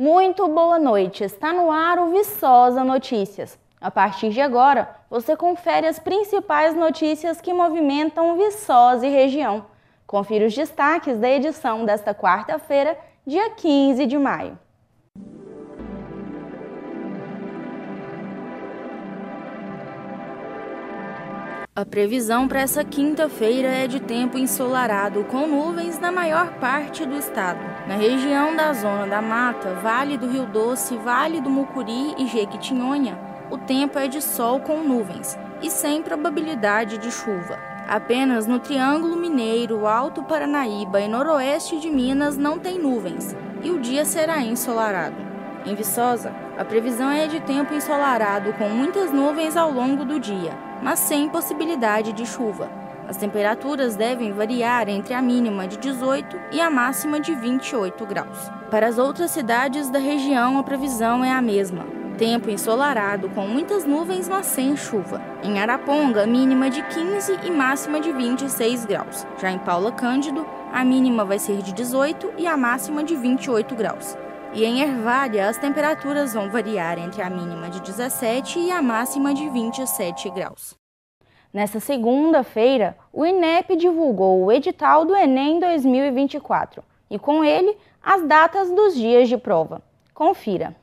Muito boa noite, está no ar o Viçosa Notícias. A partir de agora, você confere as principais notícias que movimentam Viçosa e região. Confira os destaques da edição desta quarta-feira, dia 15 de maio. A previsão para essa quinta-feira é de tempo ensolarado, com nuvens na maior parte do estado. Na região da Zona da Mata, Vale do Rio Doce, Vale do Mucuri e Jequitinhonha, o tempo é de sol com nuvens e sem probabilidade de chuva. Apenas no Triângulo Mineiro, Alto Paranaíba e Noroeste de Minas não tem nuvens e o dia será ensolarado. Em Viçosa, a previsão é de tempo ensolarado com muitas nuvens ao longo do dia, mas sem possibilidade de chuva. As temperaturas devem variar entre a mínima de 18 e a máxima de 28 graus. Para as outras cidades da região, a previsão é a mesma. Tempo ensolarado com muitas nuvens, mas sem chuva. Em Araponga, mínima de 15 e máxima de 26 graus. Já em Paula Cândido, a mínima vai ser de 18 e a máxima de 28 graus. E em Ervália, as temperaturas vão variar entre a mínima de 17 e a máxima de 27 graus. Nesta segunda-feira, o INEP divulgou o edital do Enem 2024 e, com ele, as datas dos dias de prova. Confira.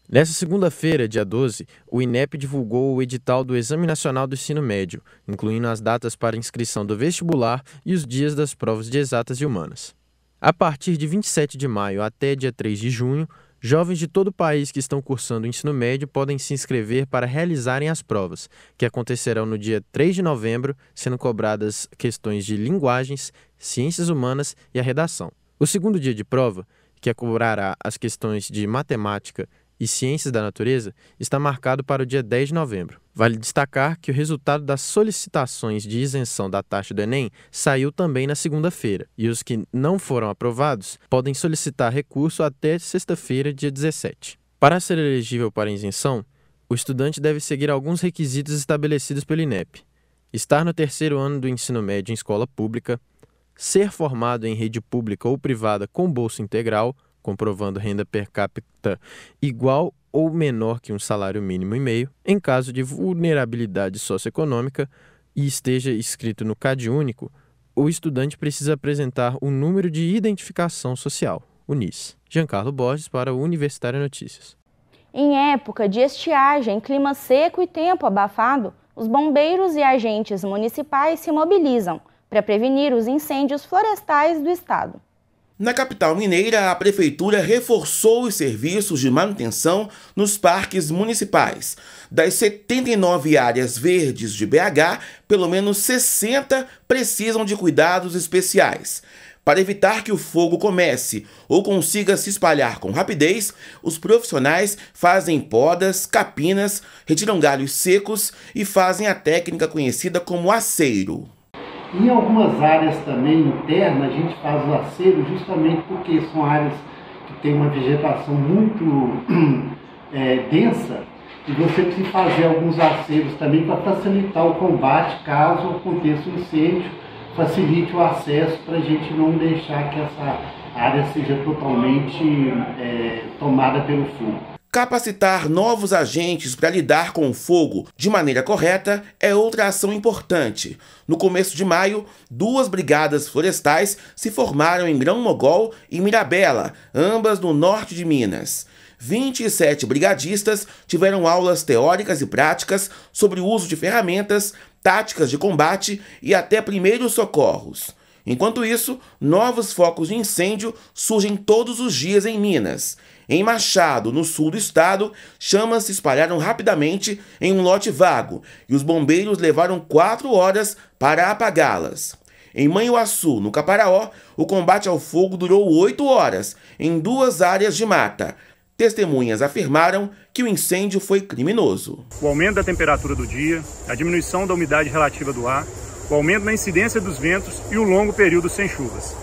Nesta segunda-feira, dia 12, o INEP divulgou o edital do Exame Nacional do Ensino Médio, incluindo as datas para inscrição do vestibular e os dias das provas de exatas e humanas. A partir de 27 de maio até dia 3 de junho, jovens de todo o país que estão cursando o ensino médio podem se inscrever para realizarem as provas, que acontecerão no dia 3 de novembro, sendo cobradas questões de linguagens, ciências humanas e a redação. O segundo dia de prova, que cobrará as questões de matemática e ciências da natureza, está marcado para o dia 10 de novembro. Vale destacar que o resultado das solicitações de isenção da taxa do Enem saiu também na segunda-feira, e os que não foram aprovados podem solicitar recurso até sexta-feira, dia 17. Para ser elegível para isenção, o estudante deve seguir alguns requisitos estabelecidos pelo INEP: estar no terceiro ano do ensino médio em escola pública, ser formado em rede pública ou privada com bolsa integral, comprovando renda per capita igual ou menor que um salário mínimo e meio, em caso de vulnerabilidade socioeconômica e esteja inscrito no CadÚnico, o estudante precisa apresentar o número de identificação social, o NIS. Giancarlo Borges para o Universitário Notícias. Em época de estiagem, clima seco e tempo abafado, os bombeiros e agentes municipais se mobilizam para prevenir os incêndios florestais do estado. Na capital mineira, a prefeitura reforçou os serviços de manutenção nos parques municipais. Das 79 áreas verdes de BH, pelo menos 60 precisam de cuidados especiais. Para evitar que o fogo comece ou consiga se espalhar com rapidez, os profissionais fazem podas, capinas, retiram galhos secos e fazem a técnica conhecida como aceiro. Em algumas áreas também internas, a gente faz o aceiro justamente porque são áreas que têm uma vegetação muito densa e você precisa fazer alguns aceiros também para facilitar o combate caso aconteça um incêndio, facilite o acesso para a gente não deixar que essa área seja totalmente tomada pelo fogo. Capacitar novos agentes para lidar com o fogo de maneira correta é outra ação importante. No começo de maio, 2 brigadas florestais se formaram em Grão-Mogol e Mirabela, ambas no norte de Minas. 27 brigadistas tiveram aulas teóricas e práticas sobre o uso de ferramentas, táticas de combate e até primeiros socorros. Enquanto isso, novos focos de incêndio surgem todos os dias em Minas. Em Machado, no sul do estado, chamas se espalharam rapidamente em um lote vago e os bombeiros levaram 4 horas para apagá-las. Em Manhuaçu, no Caparaó, o combate ao fogo durou 8 horas, em 2 áreas de mata. Testemunhas afirmaram que o incêndio foi criminoso. O aumento da temperatura do dia, a diminuição da umidade relativa do ar, o aumento na incidência dos ventos e o longo período sem chuvas.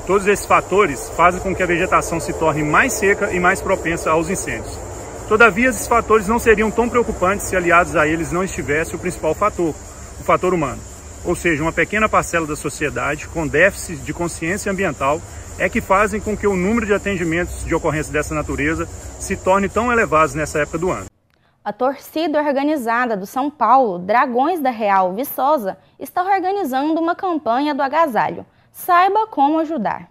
Todos esses fatores fazem com que a vegetação se torne mais seca e mais propensa aos incêndios. Todavia, esses fatores não seriam tão preocupantes se aliados a eles não estivesse o principal fator, o fator humano. ou seja, uma pequena parcela da sociedade com déficit de consciência ambiental, é que fazem com que o número de atendimentos de ocorrência dessa natureza se torne tão elevado nessa época do ano. A torcida organizada do São Paulo, Dragões da Real Viçosa, está organizando uma campanha do agasalho. Saiba como ajudar.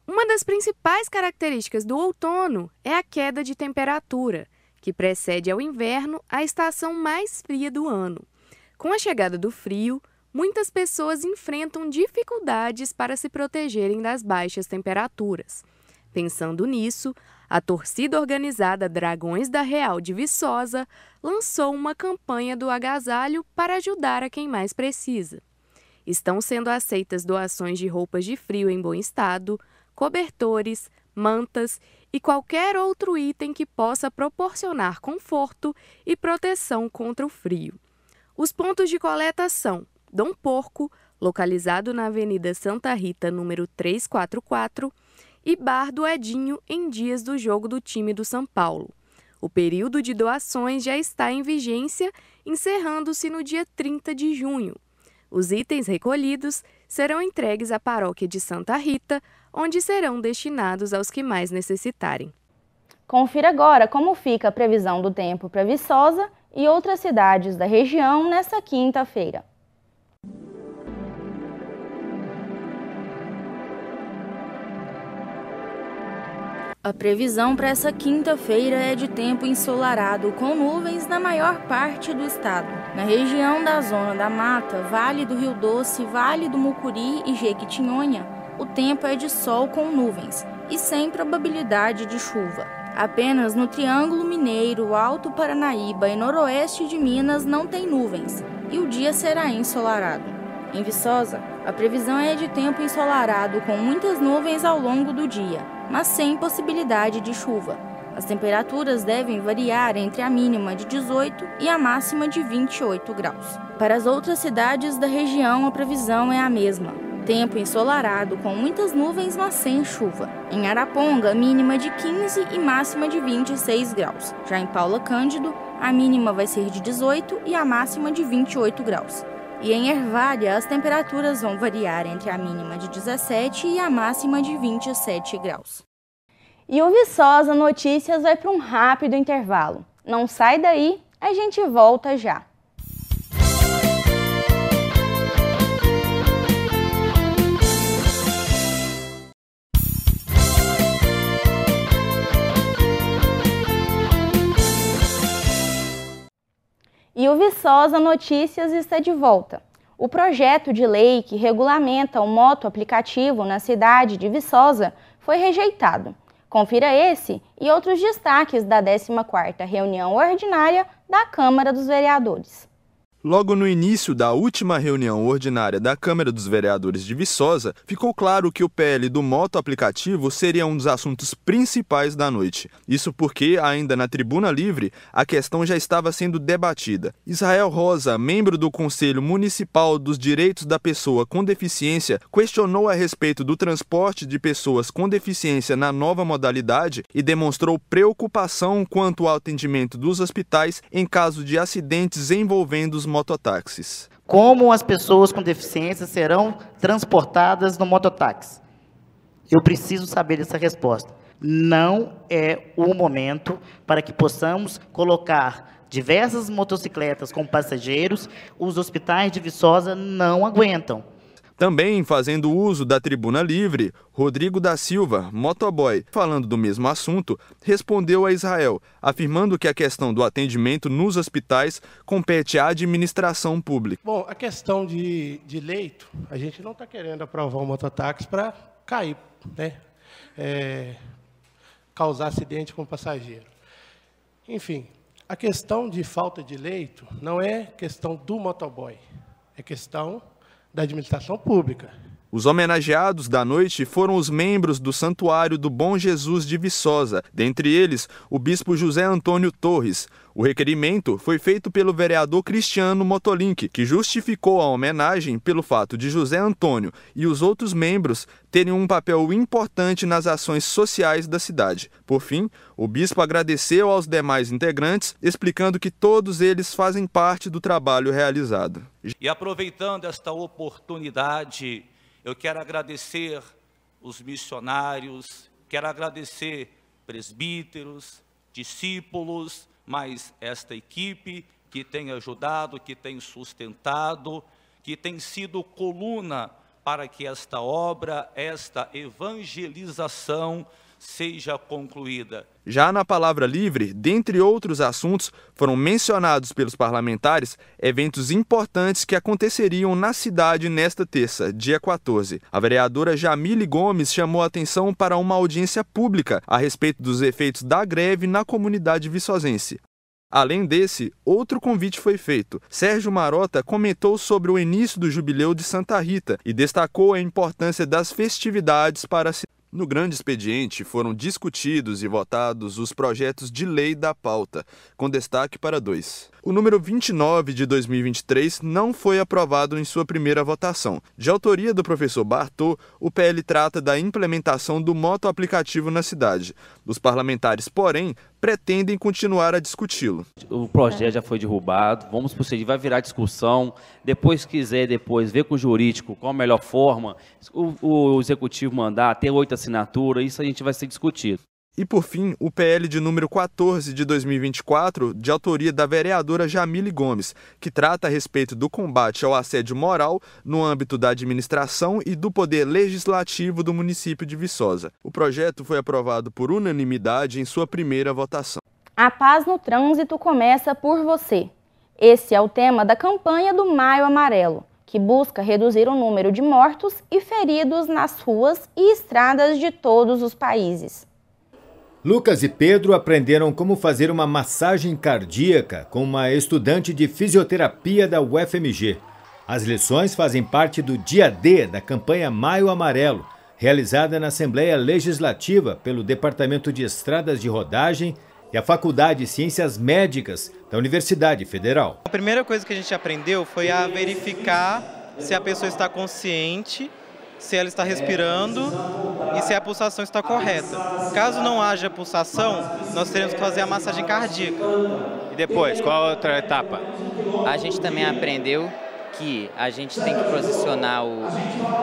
Uma das principais características do outono é a queda de temperatura, que precede ao inverno a estação mais fria do ano. Com a chegada do frio, muitas pessoas enfrentam dificuldades para se protegerem das baixas temperaturas. Pensando nisso, a torcida organizada Dragões da Real de Viçosa lançou uma campanha do agasalho para ajudar a quem mais precisa. Estão sendo aceitas doações de roupas de frio em bom estado, cobertores, mantas e qualquer outro item que possa proporcionar conforto e proteção contra o frio. Os pontos de coleta são Dom Porco, localizado na Avenida Santa Rita, número 344, e Bar do Edinho, em dias do jogo do time do São Paulo. O período de doações já está em vigência, encerrando-se no dia 30 de junho. Os itens recolhidos serão entregues à paróquia de Santa Rita, onde serão destinados aos que mais necessitarem. Confira agora como fica a previsão do tempo para Viçosa e outras cidades da região nesta quinta-feira. A previsão para essa quinta-feira é de tempo ensolarado, com nuvens na maior parte do estado. Na região da Zona da Mata, Vale do Rio Doce, Vale do Mucuri e Jequitinhonha, o tempo é de sol com nuvens e sem probabilidade de chuva. Apenas no Triângulo Mineiro, Alto Paranaíba e Noroeste de Minas não tem nuvens e o dia será ensolarado. Em Viçosa, a previsão é de tempo ensolarado com muitas nuvens ao longo do dia, mas sem possibilidade de chuva. As temperaturas devem variar entre a mínima de 18 e a máxima de 28 graus. Para as outras cidades da região, a previsão é a mesma. Tempo ensolarado com muitas nuvens, mas sem chuva. Em Araponga, mínima de 15 e máxima de 26 graus. Já em Paula Cândido, a mínima vai ser de 18 e a máxima de 28 graus. E em Ervália, as temperaturas vão variar entre a mínima de 17 e a máxima de 27 graus. E o Viçosa Notícias vai para um rápido intervalo. Não sai daí, a gente volta já. E o Viçosa Notícias está de volta. O projeto de lei que regulamenta o moto-aplicativo na cidade de Viçosa foi rejeitado. Confira esse e outros destaques da 14ª reunião ordinária da Câmara dos Vereadores. Logo no início da última reunião ordinária da Câmara dos Vereadores de Viçosa, ficou claro que o PL do moto-aplicativo seria um dos assuntos principais da noite. Isso porque, ainda na tribuna livre, a questão já estava sendo debatida. Israel Rosa, membro do Conselho Municipal dos Direitos da Pessoa com Deficiência, questionou a respeito do transporte de pessoas com deficiência na nova modalidade e demonstrou preocupação quanto ao atendimento dos hospitais em caso de acidentes envolvendo os mototáxis. Como as pessoas com deficiência serão transportadas no mototáxi? Eu preciso saber essa resposta. Não é o momento para que possamos colocar diversas motocicletas com passageiros. Os hospitais de Viçosa não aguentam. Também, fazendo uso da tribuna livre, Rodrigo da Silva, motoboy, falando do mesmo assunto, respondeu a Israel, afirmando que a questão do atendimento nos hospitais compete à administração pública. Bom, a questão de leito, a gente não está querendo aprovar um mototáxi para cair, né? Causar acidente com o passageiro. Enfim, a questão de falta de leito não é questão do motoboy, é questão da administração pública. Os homenageados da noite foram os membros do Santuário do Bom Jesus de Viçosa, dentre eles o bispo José Antônio Torres. O requerimento foi feito pelo vereador Cristiano Motolink, que justificou a homenagem pelo fato de José Antônio e os outros membros terem um papel importante nas ações sociais da cidade. Por fim, o bispo agradeceu aos demais integrantes, explicando que todos eles fazem parte do trabalho realizado. E aproveitando esta oportunidade, eu quero agradecer os missionários, quero agradecer presbíteros, discípulos, mas esta equipe que tem ajudado, que tem sustentado, que tem sido coluna para que esta obra, esta evangelização seja concluída. Já na Palavra Livre, dentre outros assuntos, foram mencionados pelos parlamentares eventos importantes que aconteceriam na cidade nesta terça, dia 14. A vereadora Jamile Gomes chamou a atenção para uma audiência pública a respeito dos efeitos da greve na comunidade viçosense. Além desse, outro convite foi feito. Sérgio Marota comentou sobre o início do Jubileu de Santa Rita e destacou a importância das festividades para a cidade. No grande expediente foram discutidos e votados os projetos de lei da pauta, com destaque para 2. O número 29 de 2023 não foi aprovado em sua primeira votação. De autoria do professor Bartô, o PL trata da implementação do moto-aplicativo na cidade. Os parlamentares, porém, pretendem continuar a discuti-lo. O projeto já foi derrubado, vamos proceder, vai virar discussão, depois quiser, ver com o jurídico qual a melhor forma, o executivo mandar, ter 8 assinaturas, isso a gente vai ser discutido. E, por fim, o PL de número 14 de 2024, de autoria da vereadora Jamile Gomes, que trata a respeito do combate ao assédio moral no âmbito da administração e do poder legislativo do município de Viçosa. O projeto foi aprovado por unanimidade em sua primeira votação. A paz no trânsito começa por você. Esse é o tema da campanha do Maio Amarelo, que busca reduzir o número de mortos e feridos nas ruas e estradas de todos os países. Lucas e Pedro aprenderam como fazer uma massagem cardíaca com uma estudante de fisioterapia da UFMG. As lições fazem parte do dia D da campanha Maio Amarelo, realizada na Assembleia Legislativa pelo Departamento de Estradas de Rodagem e a Faculdade de Ciências Médicas da Universidade Federal. A primeira coisa que a gente aprendeu foi a verificar se a pessoa está consciente, se ela está respirando e se a pulsação está correta. Caso não haja pulsação, nós teremos que fazer a massagem cardíaca. E depois, qual a outra etapa? A gente também aprendeu que a gente tem que posicionar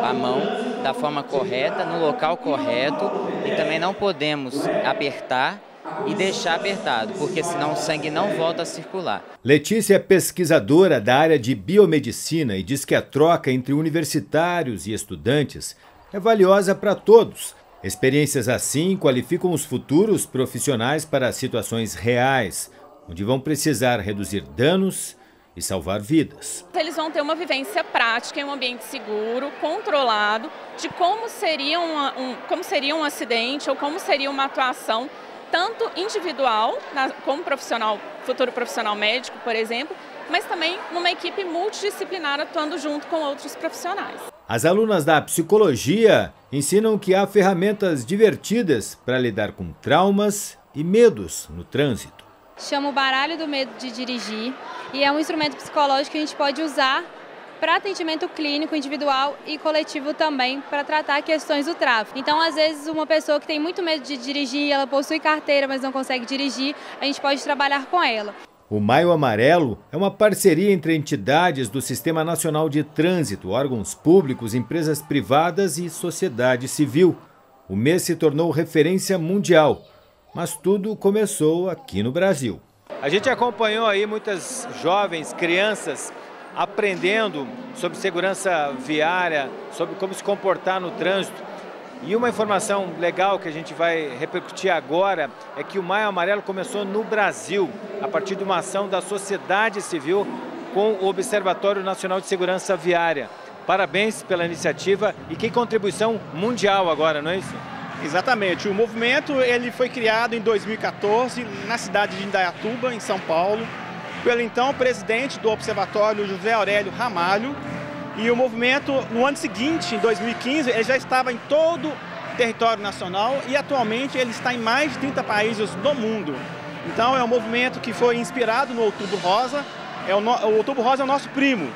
a mão da forma correta, no local correto, e também não podemos apertar e deixar apertado, porque senão o sangue não volta a circular. Letícia é pesquisadora da área de biomedicina e diz que a troca entre universitários e estudantes é valiosa para todos. Experiências assim qualificam os futuros profissionais para situações reais, onde vão precisar reduzir danos e salvar vidas. Eles vão ter uma vivência prática em um ambiente seguro, controlado, de como seria um acidente ou como seria uma atuação tanto individual, como profissional, futuro profissional médico, por exemplo, mas também numa equipe multidisciplinar atuando junto com outros profissionais. As alunas da psicologia ensinam que há ferramentas divertidas para lidar com traumas e medos no trânsito. Chama o baralho do medo de dirigir e é um instrumento psicológico que a gente pode usar para atendimento clínico, individual e coletivo também, para tratar questões do tráfego. Então, às vezes, uma pessoa que tem muito medo de dirigir, ela possui carteira, mas não consegue dirigir, a gente pode trabalhar com ela. O Maio Amarelo é uma parceria entre entidades do Sistema Nacional de Trânsito, órgãos públicos, empresas privadas e sociedade civil. O mês se tornou referência mundial, mas tudo começou aqui no Brasil. A gente acompanhou aí muitas jovens, crianças, aprendendo sobre segurança viária, sobre como se comportar no trânsito. E uma informação legal que a gente vai repercutir agora é que o Maio Amarelo começou no Brasil, a partir de uma ação da sociedade civil com o Observatório Nacional de Segurança Viária. Parabéns pela iniciativa e que contribuição mundial agora, não é isso? Exatamente. O movimento ele foi criado em 2014 na cidade de Indaiatuba, em São Paulo, pelo então presidente do Observatório, José Aurélio Ramalho, E o movimento, no ano seguinte, em 2015, ele já estava em todo o território nacional e atualmente ele está em mais de 30 países do mundo. Então é um movimento que foi inspirado no Outubro Rosa. O Outubro Rosa é o nosso primo,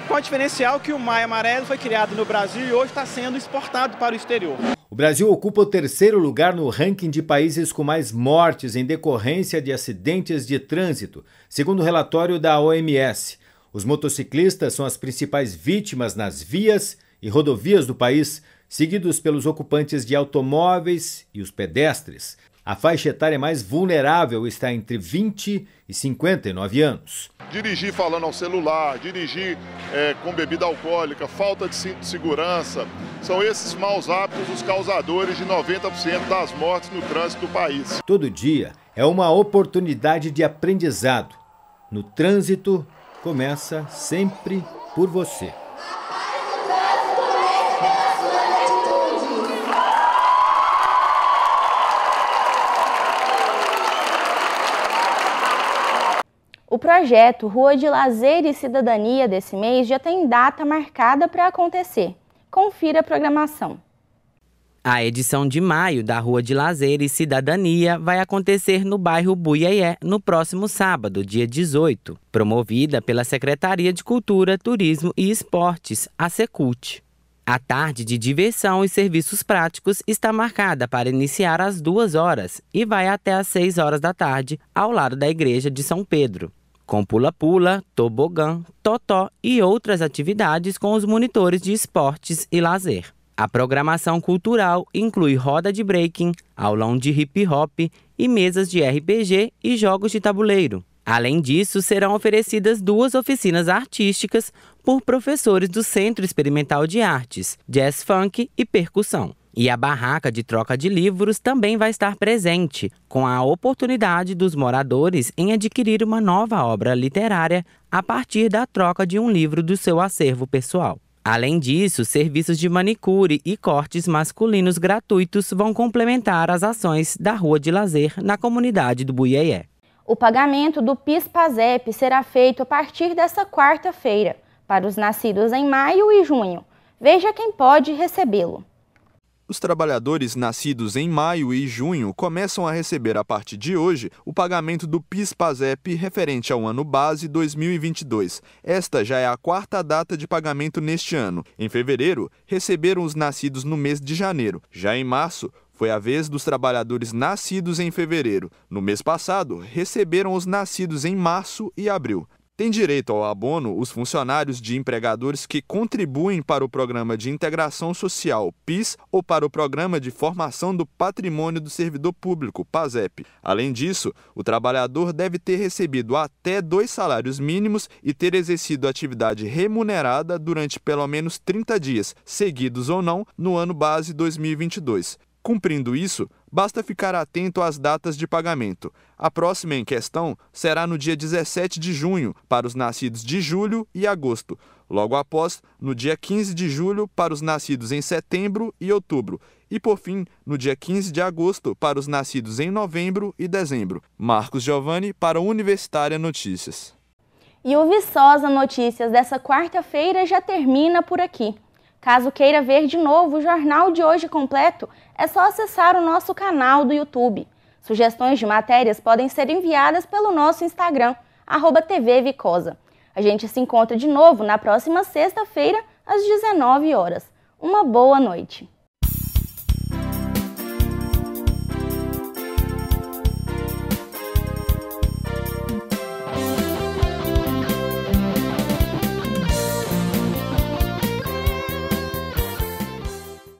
com a diferencial que o Maio Amarelo foi criado no Brasil e hoje está sendo exportado para o exterior. O Brasil ocupa o 3º lugar no ranking de países com mais mortes em decorrência de acidentes de trânsito, segundo o relatório da OMS. Os motociclistas são as principais vítimas nas vias e rodovias do país, seguidos pelos ocupantes de automóveis e os pedestres. A faixa etária mais vulnerável está entre 20 e 59 anos. Dirigir falando ao celular, dirigir com bebida alcoólica, falta de cinto de segurança, são esses maus hábitos os causadores de 90% das mortes no trânsito do país. Todo dia é uma oportunidade de aprendizado. No trânsito, começa sempre por você. O projeto Rua de Lazer e Cidadania desse mês já tem data marcada para acontecer. Confira a programação. A edição de maio da Rua de Lazer e Cidadania vai acontecer no bairro Buiaié no próximo sábado, dia 18, promovida pela Secretaria de Cultura, Turismo e Esportes, a Secult. A tarde de diversão e serviços práticos está marcada para iniciar às 2 horas e vai até às 6 horas da tarde, ao lado da Igreja de São Pedro, com pula-pula, tobogã, totó e outras atividades com os monitores de esportes e lazer. A programação cultural inclui roda de breaking, aulão de hip-hop e mesas de RPG e jogos de tabuleiro. Além disso, serão oferecidas 2 oficinas artísticas por professores do Centro Experimental de Artes, Jazz Funk e Percussão. E a barraca de troca de livros também vai estar presente, com a oportunidade dos moradores em adquirir uma nova obra literária a partir da troca de um livro do seu acervo pessoal. Além disso, serviços de manicure e cortes masculinos gratuitos vão complementar as ações da Rua de Lazer na comunidade do Buiaié. O pagamento do PIS/PASEP será feito a partir desta quarta-feira, para os nascidos em maio e junho. Veja quem pode recebê-lo. Os trabalhadores nascidos em maio e junho começam a receber a partir de hoje o pagamento do PIS/PASEP referente ao ano base 2022. Esta já é a 4ª data de pagamento neste ano. Em fevereiro, receberam os nascidos no mês de janeiro. Já em março, foi a vez dos trabalhadores nascidos em fevereiro. No mês passado, receberam os nascidos em março e abril. Tem direito ao abono os funcionários de empregadores que contribuem para o Programa de Integração Social, PIS, ou para o Programa de Formação do Patrimônio do Servidor Público, PASEP. Além disso, o trabalhador deve ter recebido até 2 salários mínimos e ter exercido atividade remunerada durante pelo menos 30 dias, seguidos ou não, no ano base 2022. Cumprindo isso, basta ficar atento às datas de pagamento. A próxima em questão será no dia 17 de junho, para os nascidos de julho e agosto. Logo após, no dia 15 de julho, para os nascidos em setembro e outubro. E, por fim, no dia 15 de agosto, para os nascidos em novembro e dezembro. Marcos Giovanni, para a Universitária Notícias. E o Viçosa Notícias dessa quarta-feira já termina por aqui. Caso queira ver de novo o jornal de hoje completo, é só acessar o nosso canal do YouTube. Sugestões de matérias podem ser enviadas pelo nosso Instagram, @TV Vicosa. A gente se encontra de novo na próxima sexta-feira, às 19 horas. Uma boa noite.